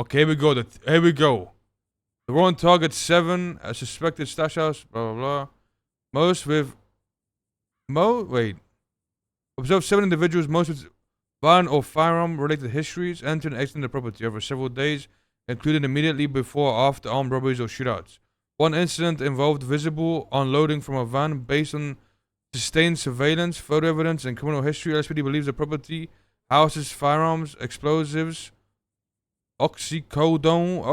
Okay, here we go. Here we go. The warrant targets 7 suspected stash house. Blah blah blah. Wait. Observe 7 individuals, most with violent or firearm-related histories, enter and exit the property over several days, including immediately before or after armed robberies or shootouts. One incident involved visible unloading from a van based on sustained surveillance, photo evidence, and criminal history. LSPD believes the property houses firearms, explosives, oxycodone,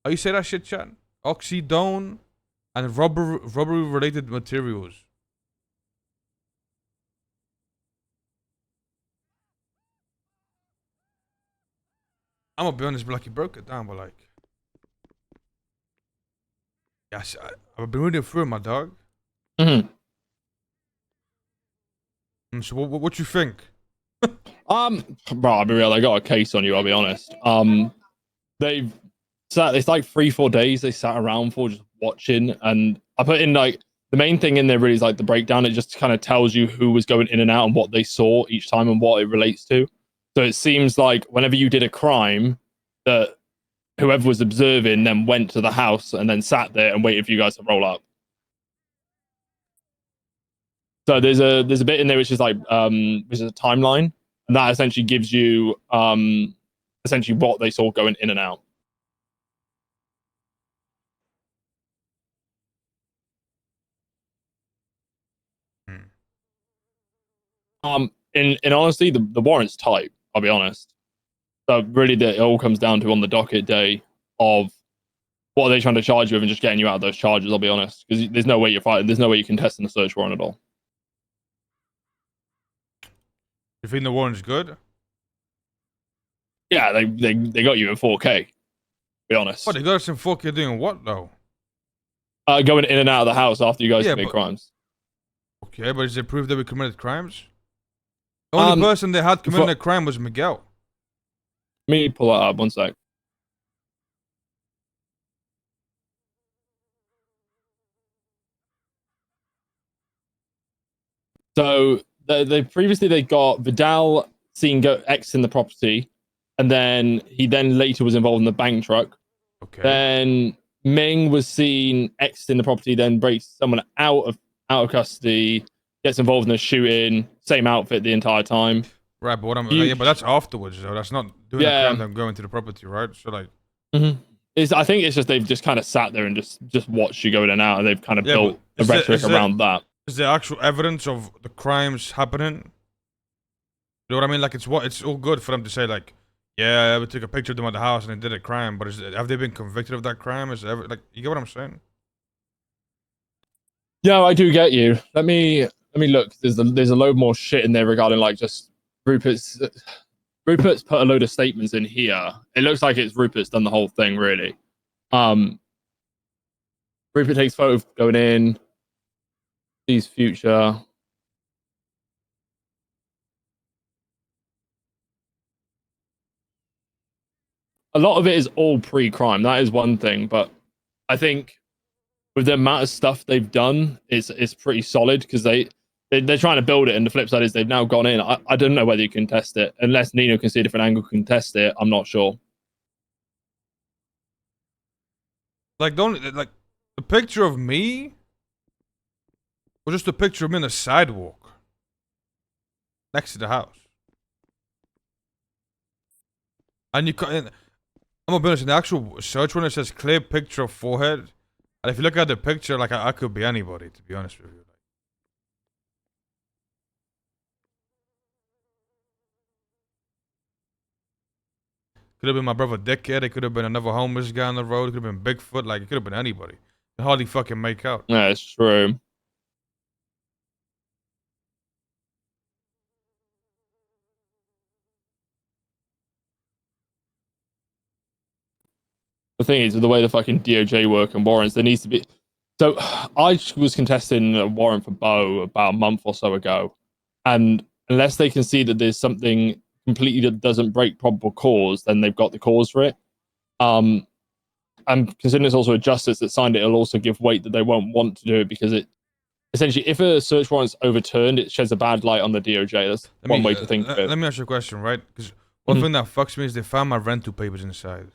how you say that shit, chat? Oxydone, and robbery-related materials. I'm gonna be honest, but like, he broke it down, but like, yes, I've been reading through it, my dog. Mm-hmm. So what you think? Bro, I'll be real. I got a case on you. I'll be honest. They've sat. It's like 3-4 days they sat around for just watching, and I put in like the main thing in there really is like the breakdown. It just kind of tells you who was going in and out and what they saw each time and what it relates to. So it seems like whenever you did a crime, that whoever was observing then went to the house and then sat there and waited for you guys to roll up. So there's a bit in there which is like which is a timeline, and that essentially gives you essentially what they saw going in and out. In honesty, the warrant's tight. I'll be honest. So really, it all comes down to on the docket day of what are they trying to charge you with and just getting you out of those charges. I'll be honest, because there's no way you're fighting. There's no way you can test in a search warrant at all. You think the warrant's good? Yeah, they got you in 4K. Be honest. What, they got us in 4K doing what though? Going in and out of the house after you guys commit crimes. Okay, but is it proof that we committed crimes? The only person they had committing a crime was Miguel. Let me pull that up 1 sec. So they previously got Vidal seen go X in the property, and then he later was involved in the bank truck. Okay. Then Ming was seen X in the property, then breaks someone out of custody, gets involved in a shooting, same outfit the entire time. Right, but yeah, but that's afterwards though. That's not doing the crime. Them going to the property, right? So like, I think it's just they've just kind of sat there and just watched you go in and out, and they've kind of built a rhetoric around that. Is there actual evidence of the crimes happening? You know what I mean? Like, it's all good for them to say like, yeah, we took a picture of them at the house and they did a crime, but have they been convicted of that crime? Is it ever, like, you get what I'm saying? Yeah, I do get you. Let me look. There's a load more shit in there regarding like just Rupert's put a load of statements in here. It looks like Rupert's done the whole thing really. Rupert takes photo going in. Sees future. A lot of it is all pre-crime. That is one thing, but I think with the amount of stuff they've done, it's pretty solid because they're trying to build it. And the flip side is they've now gone in. I don't know whether you can test it unless Nino can see a different angle, can test it. I'm not sure. Like, the picture of me, or just a picture of me on the sidewalk next to the house. And I'm gonna be honest, in the actual search one, it says clear picture of forehead. And if you look at the picture, like, I could be anybody, to be honest with you. Could have been my brother Dickhead. It could have been another homeless guy on the road. It could have been Bigfoot. Like, it could have been anybody. I hardly fucking make out. Yeah, it's true. The thing is, with the way the fucking DOJ work and warrants, there needs to be. So I was contesting a warrant for Bo about a month or so ago, and unless they can see that there's something completely that doesn't break probable cause, then they've got the cause for it. And considering it's also a justice that signed it, it'll also give weight that they won't want to do it because it essentially, if a search warrant's overturned, it sheds a bad light on the DOJ. That's one way to think of it. Let me ask you a question, right? Because One thing that fucks me is they found my rental papers inside.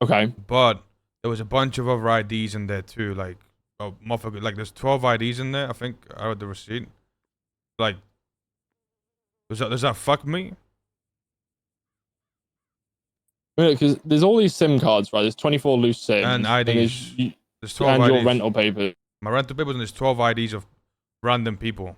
Okay. But there was a bunch of other IDs in there too. Like, oh, motherfucker, like there's 12 IDs in there. I think I read the receipt. Like, does that fuck me? Because there's all these SIM cards, right? There's 24 loose SIMs. And IDs. There's 12 and IDs. your rental papers. My rental papers and there's 12 IDs of random people.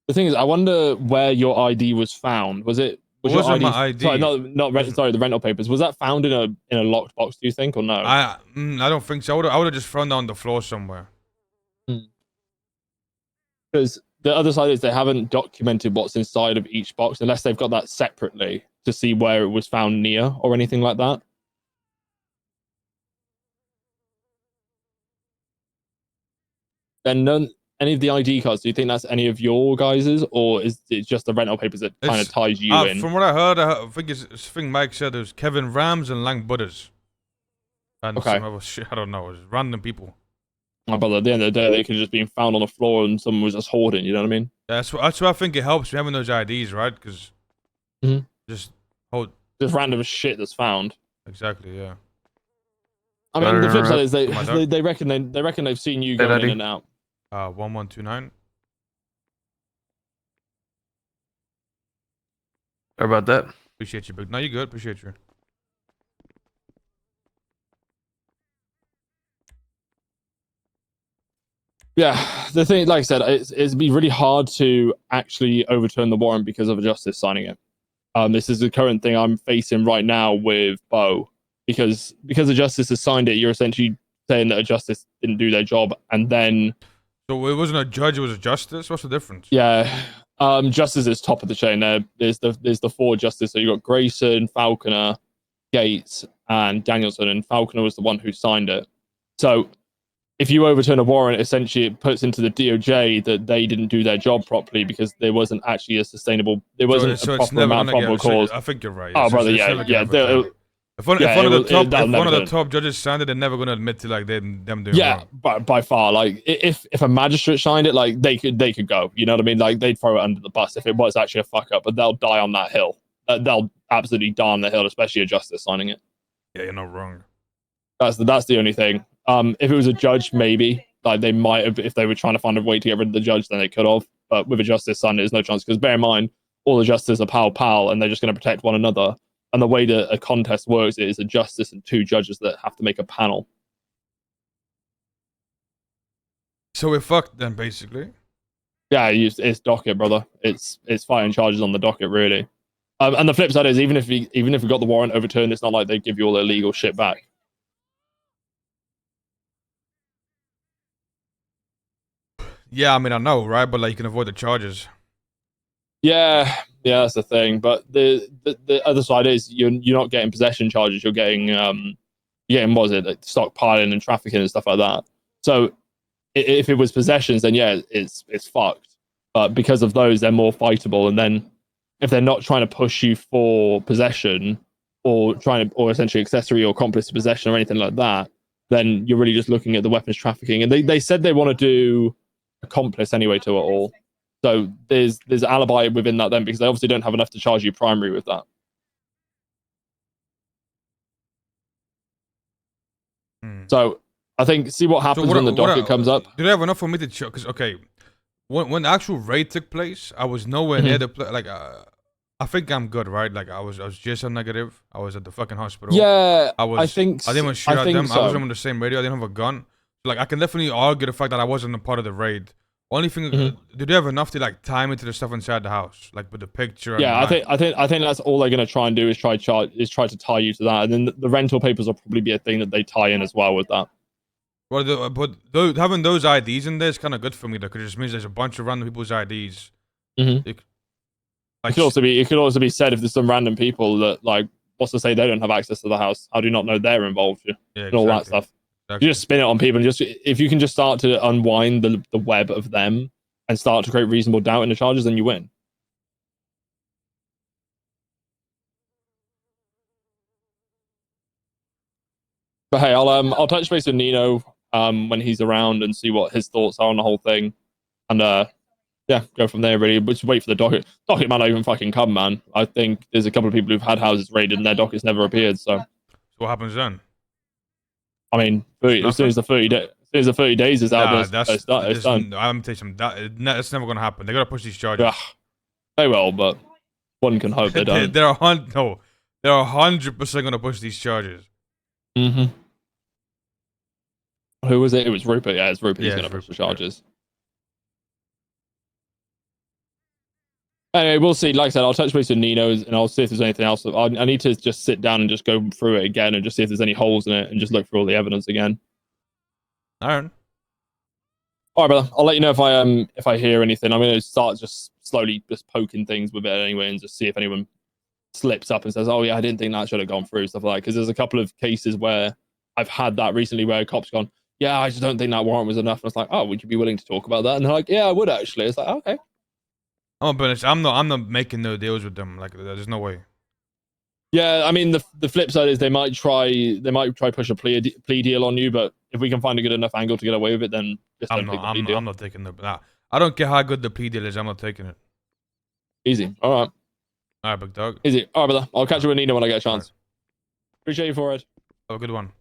The thing is, I wonder where your ID was found. Was your wasn't ID, my ID. Sorry, the rental papers. Was that found in a locked box, do you think, or no? I don't think so. I would have just thrown that on the floor somewhere. Because the other side is they haven't documented what's inside of each box unless they've got that separately to see where it was found near or anything like that. Then any of the ID cards, do you think that's any of your guys's, or is it just the rental papers that kind of ties you in? From what I heard, I think Mike said there's Kevin Rams and Lang Butters. And some other shit, I don't know, it's random people. Oh, but at the end of the day, they could have just been found on the floor and someone was just hoarding, you know what I mean? That's why I think it helps having those IDs, right? Because just random shit that's found. Exactly, yeah. I mean, the flip side is they reckon they've seen you going in and out. 1129. Sorry about that. Appreciate you, big. No, you good. Appreciate you. Yeah, the thing, like I said, it'd be really hard to actually overturn the warrant because of a justice signing it. This is the current thing I'm facing right now with Bo, because a justice has signed it, you're essentially saying that a justice didn't do their job, and then. So it wasn't a judge; it was a justice. What's the difference? Yeah, justice is top of the chain. There's the four justices. So you got Grayson, Falconer, Gates, and Danielson, and Falconer was the one who signed it. So if you overturn a warrant, essentially it puts into the DOJ that they didn't do their job properly because there wasn't actually a sustainable, there wasn't a proper amount of probable cause. I think you're right. Oh, brother, yeah. If one of the top judges signed it, they're never going to admit to like them doing wrong. By far. Like if a magistrate signed it, like they could go. You know what I mean? Like they'd throw it under the bus if it was actually a fuck up. But they'll die on that hill. They'll absolutely die on the hill, especially a justice signing it. Yeah, you're not wrong. That's the only thing. If it was a judge, maybe like they might have, if they were trying to find a way to get rid of the judge, then they could have. But with a justice signing, there's no chance because bear in mind, all the justices are pal, and they're just going to protect one another. And the way that a contest works is a justice and two judges that have to make a panel. So we're fucked then, basically. Yeah, it's docket, brother. It's fighting charges on the docket, really. And the flip side is even if we got the warrant overturned, it's not like they give you all their legal shit back. Yeah, I mean I know, right? But like you can avoid the charges. Yeah, that's the thing. But the other side is you're not getting possession charges. You're getting what was it, like stockpiling and trafficking and stuff like that. So if it was possessions, then yeah, it's fucked. But because of those, they're more fightable. And then if they're not trying to push you for possession or essentially accessory or accomplice to possession or anything like that, then you're really just looking at the weapons trafficking. And they said they want to do accomplice anyway to it all. So there's alibi within that then because they obviously don't have enough to charge you primary with that. So I think see what happens when the docket comes up. Do they have enough for me to check? Because okay, when the actual raid took place, I was nowhere near the like. I think I'm good, right? Like I was GSM negative. I was at the fucking hospital. Yeah, I didn't want to shoot at them. I wasn't on the same radio. I didn't have a gun. Like I can definitely argue the fact that I wasn't a part of the raid. Only thing, do they have enough to like tie me to the stuff inside the house, like with the picture? Yeah, I think that's all they're gonna try and do is try to tie you to that, and then the rental papers will probably be a thing that they tie in as well with that. Well, but having those IDs in there is kind of good for me though, because it just means there's a bunch of random people's IDs. It could also be said if there's some random people that like what's to say they don't have access to the house. How do you not know they're involved? Yeah, exactly. And all that stuff. Exactly. You just spin it on people, and just if you can just start to unwind the web of them and start to create reasonable doubt in the charges, then you win. But hey, I'll touch base with Nino when he's around and see what his thoughts are on the whole thing, and yeah, go from there. Really, but just wait for the docket. Docket might not even fucking come, man. I think there's a couple of people who've had houses raided and their dockets never appeared. So what happens then? I mean, as soon as the 30 days is out, Nah, it's done. I'm tell you something. That's never gonna happen. They gotta push these charges. Yeah, they will, but one can hope they don't. They're 100% gonna push these charges. Mm-hmm. Who was it? It was Rupert. Yeah, it's Rupert. He's Yeah, gonna push the Rupert, yeah. charges. Anyway, we'll see. Like I said, I'll touch base with Nino's and I'll see if there's anything else. I need to just sit down and just go through it again and just see if there's any holes in it and just look through all the evidence again. Alright. All right, brother. I'll let you know if I hear anything. I'm going to start just slowly just poking things with it anyway and just see if anyone slips up and says, "Oh yeah, I didn't think that should have gone through," stuff like that. Because there's a couple of cases where I've had that recently where a cop's gone, "Yeah, I just don't think that warrant was enough." And I was like, "Oh, would you be willing to talk about that?" And they're like, "Yeah, I would actually." It's like, okay. I'm gonna be honest, I'm not making no deals with them. Like, there's no way. Yeah, I mean the flip side is they might try push a plea deal on you, but if we can find a good enough angle to get away with it, then just don't take the plea deal. I'm not taking the. Nah, I don't care how good the plea deal is. I'm not taking it. Easy. All right. All right, big dog. Easy. All right, brother. I'll catch you with Nina when I get a chance. Right. Appreciate you for it. Have a good one.